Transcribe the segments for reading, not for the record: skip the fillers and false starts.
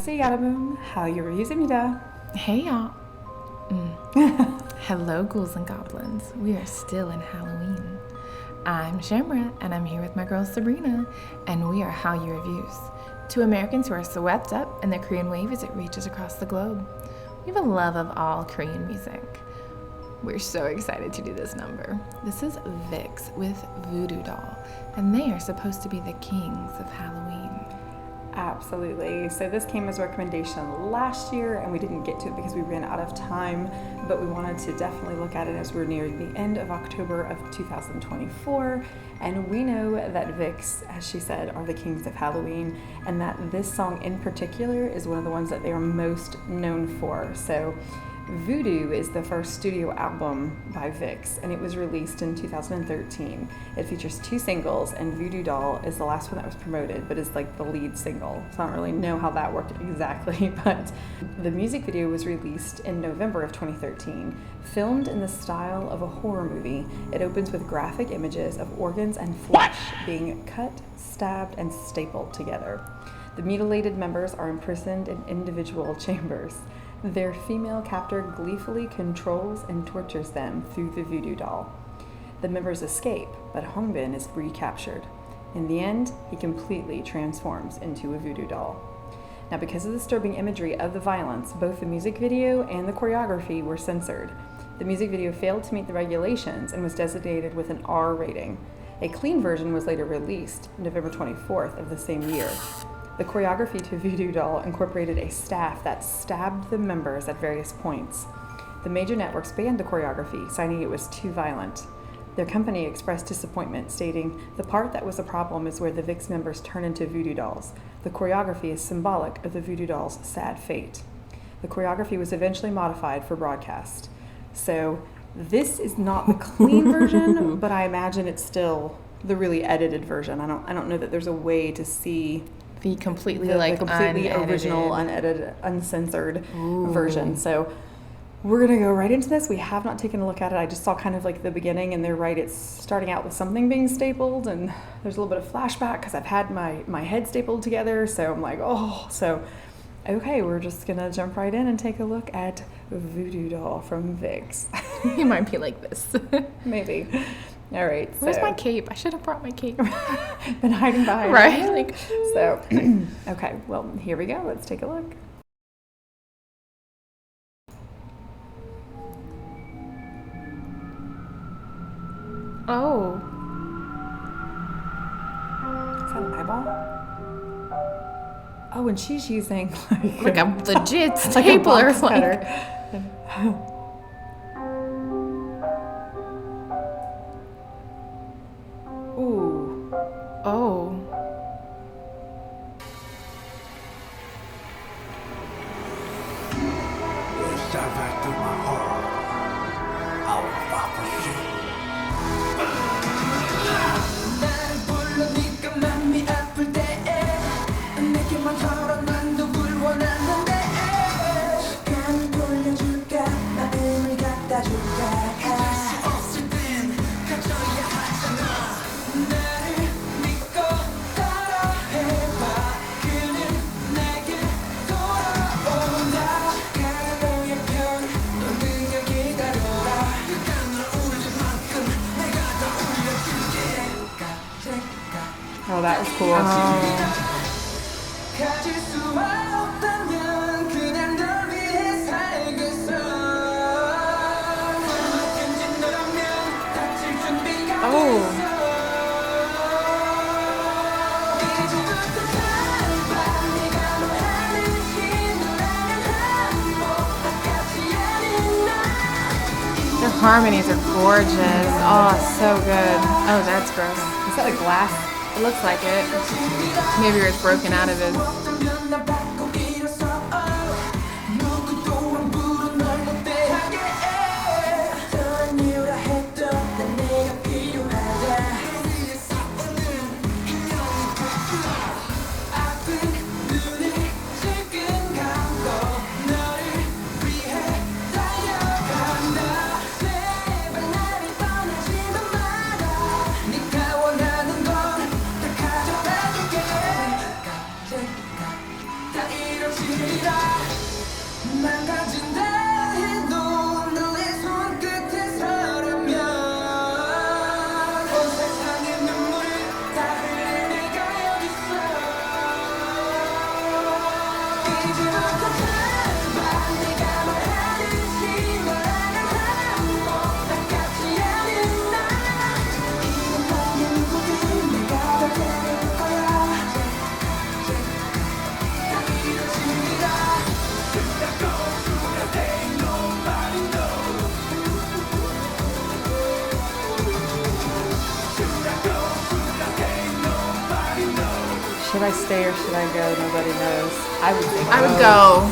안녕하세요 여러분, Hallyu reviews입니다. Hey y'all. Hello ghouls and goblins. We are still in Halloween. I'm Shamra and I'm here with my girl Sabrina and we are Hallyu Reviews. Two Americans who are swept up in the Korean wave as it reaches across the globe. We have a love of all Korean music. We're so excited to do this number. This is VIXX with Voodoo Doll and they are supposed to be the kings of Halloween. Absolutely. So this came as a recommendation last year and we didn't get to it because we ran out of time, but we wanted to definitely look at it as we're nearing the end of October of 2024. And we know that VIXX, as she said, are the kings of Halloween, and that this song in particular is one of the ones that they are most known for. So Voodoo is the first studio album by VIXX, and it was released in 2013. It features two singles, and Voodoo Doll is the last one that was promoted, but is like the lead single. So I don't really know how that worked exactly, but the music video was released in November of 2013. Filmed in the style of a horror movie, it opens with graphic images of organs and flesh being cut, stabbed, and stapled together. The mutilated members are imprisoned in individual chambers. Their female captor gleefully controls and tortures them through the voodoo doll. The members escape, but Hongbin is recaptured. In the end, he completely transforms into a voodoo doll. Now, because of the disturbing imagery of the violence, both the music video and the choreography were censored. The music video failed to meet the regulations and was designated with an R rating. A clean version was later released, November 24th of the same year. The choreography to Voodoo Doll incorporated a staff that stabbed the members at various points. The major networks banned the choreography, citing it was too violent. Their company expressed disappointment, stating, "The part that was a problem is where the VIXX members turn into voodoo dolls. The choreography is symbolic of the voodoo doll's sad fate." The choreography was eventually modified for broadcast. So this is not the clean version, but I imagine it's still the really edited version. I don't know that there's a way to see The completely the completely original, unedited, uncensored version. So we're gonna go right into this. We have not taken a look at it. I just saw kind of like the beginning, and they're right. It's starting out with something being stapled, and there's a little bit of flashback because I've had my head stapled together. So I'm like, oh, so okay, we're just gonna jump right in and take a look at Voodoo Doll from VIXX. You might be like this. Maybe. All right. Where's my cape? I should have brought my cape. Been hiding behind. Right? Like, so, okay. Well, here we go. Let's take a look. oh. Is that an eyeball? Oh, and she's using Like a legit like a stapler. box cutter. Ooh. Oh. Shove right through my heart. I will fight for you. 나를 불러니까 맘이 아플 때에 내게만 털어 난도 불원하는데 시간을 돌려줄까 마음을 갖다 줄까 가질 수 없을 땐 가져야 하잖아 나를 믿고 따라해봐 그는 내게 돌아온다 가로의 편 너는 여기 기다려라 네가 널 울릴 만큼 내가 더 울려줄게 Oh, that was cool. 가질 수 없다면 그냥 널 위해 살겠어 언제든지 너라면 다칠 준비가 Oh. 있어 이제부터 잘 봐 네가 원하는 힘을 나는 한복 아깝지 않은 날 Their harmonies are gorgeous. Oh, so good. Oh, that's gross. Is that a glass? It looks like it. Maybe it's broken out of it. 없다면 나 받고 일어서 누구도 함부로 널 못대하게 어떤 이유라 해도 난 내가 필요하다 위에서 오는 인형이 됐어 아픈 눈을 질끈 감고 너를 위해 달려간다 제발 나를 떠나지만 마라 네가 원하는 건 다 가져다 줄게 이제부터 참아 네가 말하듯이 너라는 한번 다 같지 않은 나 이런 밤에 누구든 내가 널 데려올 거야 다 이뤄지리라 Should I stay or should I go? Nobody knows. I would think I would go.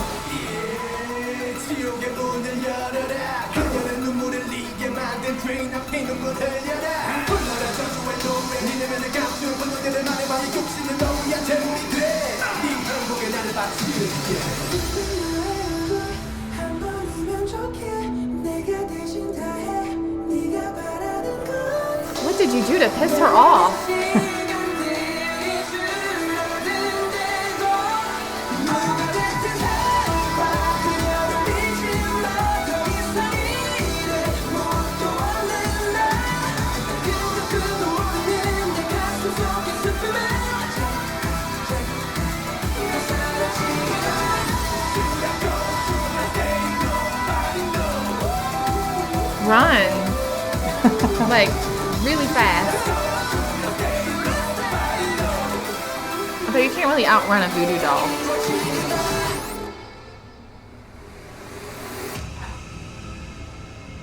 지옥의 문을 열어라 그녀는 눈물을 흘리게 만든 train 앞에 눈물 흘려라 불러라 저주의 노래 네 내면의 감정 분노들을 말해봐 이 욕심은 너야 재물이 돼네 행복에 나를 바칠게 한 번이면 좋게 내가 대신 다해 네가 바라는 건 What did you do to piss her off? Run. Like, really fast. But you can't really outrun a voodoo doll.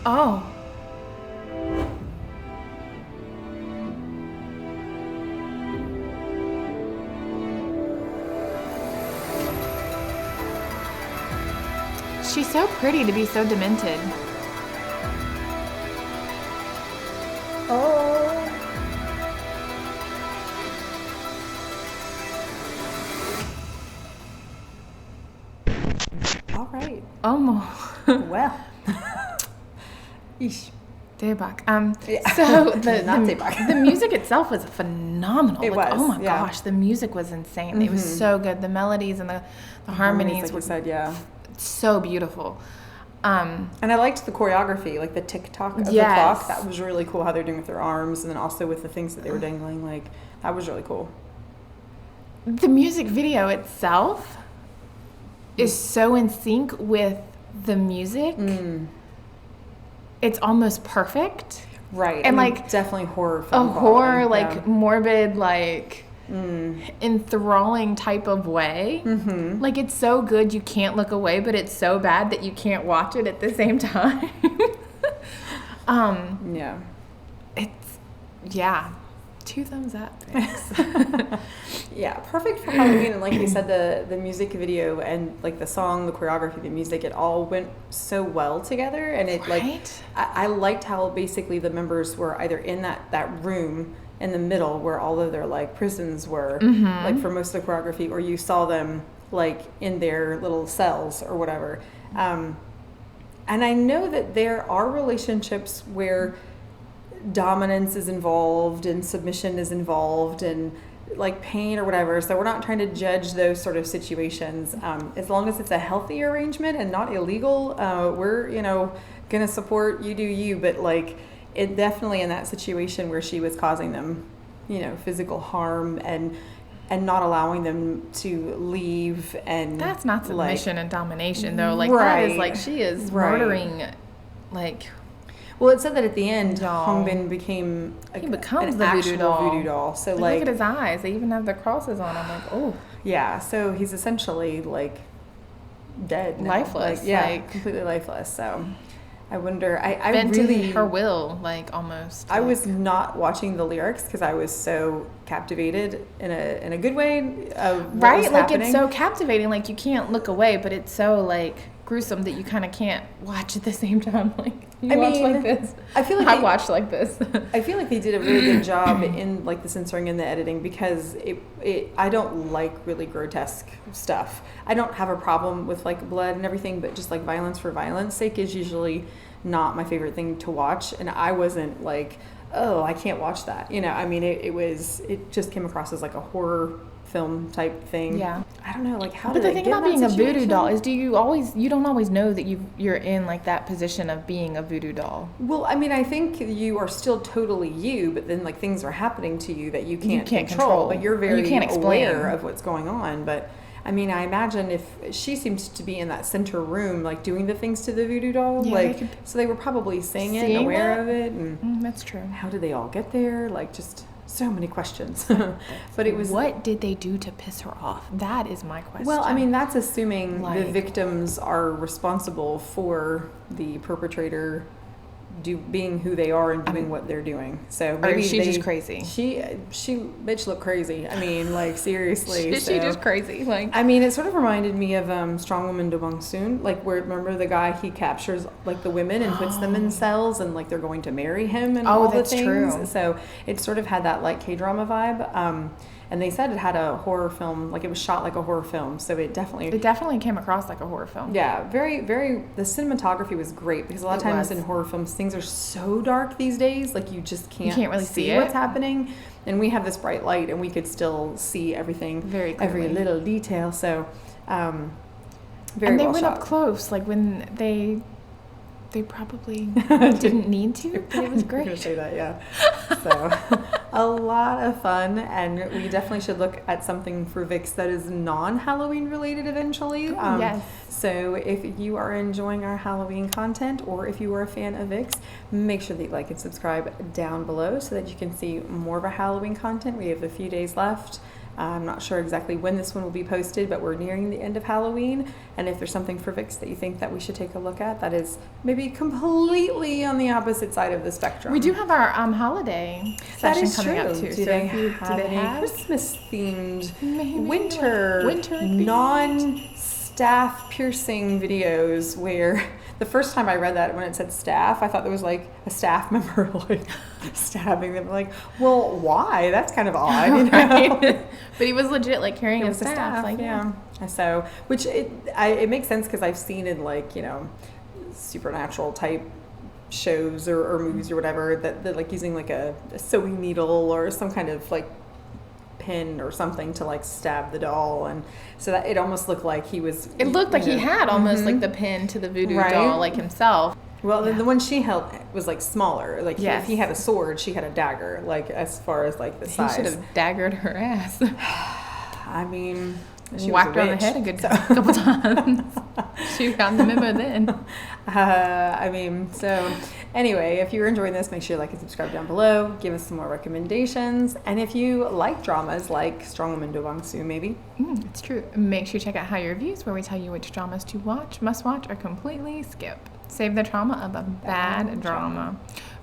Oh. She's so pretty to be so demented. All right. Oh, Well. Yeesh. Daebak. Yeah. So Not Daebak. the music itself was phenomenal. It Like, was, oh my yeah. gosh, the music was insane. It was so good. The melodies and the harmonies like were you said, yeah. so beautiful. And I liked the choreography, like the tick-tock of the Yes. clock. That was really cool how they're doing with their arms, and then also with the things that they were dangling. Like, that was really cool. The music video itself is so in sync with the music. It's almost perfect. Right. And, I mean, like, definitely horror A film horror, quality, like, yeah. morbid, like, enthralling type of way. Like, it's so good you can't look away, but it's so bad that you can't watch it at the same time. Yeah. It's, yeah, 2 thumbs up. Thanks. Yeah, perfect for Halloween. And like you said, the music video and like the song, the choreography, the music, it all went so well together. And it like, Right? I liked how basically the members were either in that room in the middle where all of their like prisons were, like for most of the choreography, or you saw them like in their little cells or whatever. And I know that there are relationships where dominance is involved and submission is involved and like pain or whatever, so we're not trying to judge those sort of situations. As long as it's a healthy arrangement and not illegal, we're gonna support you do you. But like it definitely in that situation where she was causing them physical harm and not allowing them to leave, and That's not submission and domination, though. Like, that Right. is, like, she is Right. murdering, like... Well, it said that at the end, Doll. Hongbin became He becomes an the actual voodoo doll. So Like, look at his eyes. They even have the crosses on them. Like, oh, yeah, so he's essentially like dead, now. Lifeless, Like, yeah, like- completely lifeless. So I wonder. I bent to really her will, like, almost. I like- was not watching the lyrics because I was so captivated in a good way of what right, was like happening. it's so captivating. Like, you can't look away, but it's so like gruesome that you kind of can't watch at the same time. Like, you I watch mean, like this. I feel like I they- watched like this. I feel like they did a really good job in like the censoring and the editing, because I don't like really grotesque stuff. I don't have a problem with like blood and everything, but just like violence for violence sake is usually not my favorite thing to watch. And I wasn't like, oh, I can't watch that. I mean, it just came across as like a horror film type thing. Yeah. I don't know, like how But did the I thing get about in being that a voodoo situation? doll is you don't always know that you're in like that position of being a voodoo doll. Well, I mean, I think you are still totally you, but then like things are happening to you that you can't control. But you're Or very you can't explain. aware of what's going on. But I mean, I imagine if she seems to be in that center room, like doing the things to the voodoo doll, Yeah, like so they were probably seeing it, and aware of it, and that's true. how did they all get there? Like just so many questions. But it was, what did they do to piss her off? That is my question. well, I mean, that's assuming the Like- victims are responsible for the perpetrator being who they are and doing what they're doing. So maybe she's just crazy. She bitch looked crazy. I mean, like seriously. Is she just crazy? Like, I mean, it sort of reminded me of Strong Woman Do Bong Soon, like where, remember the guy, he captures like the women and puts them in cells and like they're going to marry him and all that's the things. true. So it sort of had that like K-drama vibe. And they said it had a horror film, like it was shot like a horror film. So it definitely came across like a horror film. yeah, very, very, the cinematography was great because a lot of times in horror films, things are so dark these days, like you just can't really see what's it. happening. And we have this bright light and we could still see everything, Very every clearly. little detail. So, very And they well went shot. up close, like when they probably didn't need to, but it was I'm gonna great. say that, yeah. So, a lot of fun, and we definitely should look at something for VIXX that is non-Halloween related eventually. Yes. So if you are enjoying our Halloween content, or if you are a fan of VIXX, make sure that you like and subscribe down below so that you can see more of our Halloween content. We have a few days left. I'm not sure exactly when this one will be posted, but we're nearing the end of Halloween. And if there's something for VIXX that you think that we should take a look at, that is maybe completely on the opposite side of the spectrum. We do have our holiday That session is coming true. up too. Do So they if you- have any Christmas themed Maybe, winter themed. non-staff piercing videos where the first time I read that when it said staff, I thought there was like a staff member like stabbing them. Like, well, why? That's kind of odd, you know? Right. But he was legit like carrying It a was the staff. Like, yeah. So, which it makes sense because I've seen in like, you know, supernatural type shows or movies or whatever that they're like using like a sewing needle or some kind of like pin or something to like stab the doll, and so that it almost looked like he was. It looked like you he know, had almost like the pin to the voodoo Right. doll, like himself. Well, the one she held was like smaller. Like Yes. if he had a sword, she had a dagger. Like as far as like the He size. should have daggered her ass. I mean, she Whacked her was a on the witch, head a good so- couple times. She got the memo then. I mean, so anyway, if you're enjoying this, make sure you like and subscribe down below. Give us some more recommendations. And if you like dramas like Strong Woman Do Bong Soon, maybe. It's true. Make sure you check out Hallyu Reviews, where we tell you which dramas to watch, must watch, or completely skip. Save the trauma of a bad drama.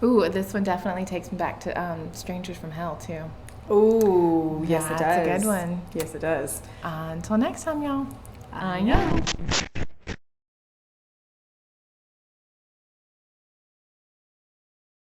Ooh, this one definitely takes me back to Strangers from Hell, too. Oh, yes, it does. That's a good one. Yes, it does. Until next time, y'all. Annyeong.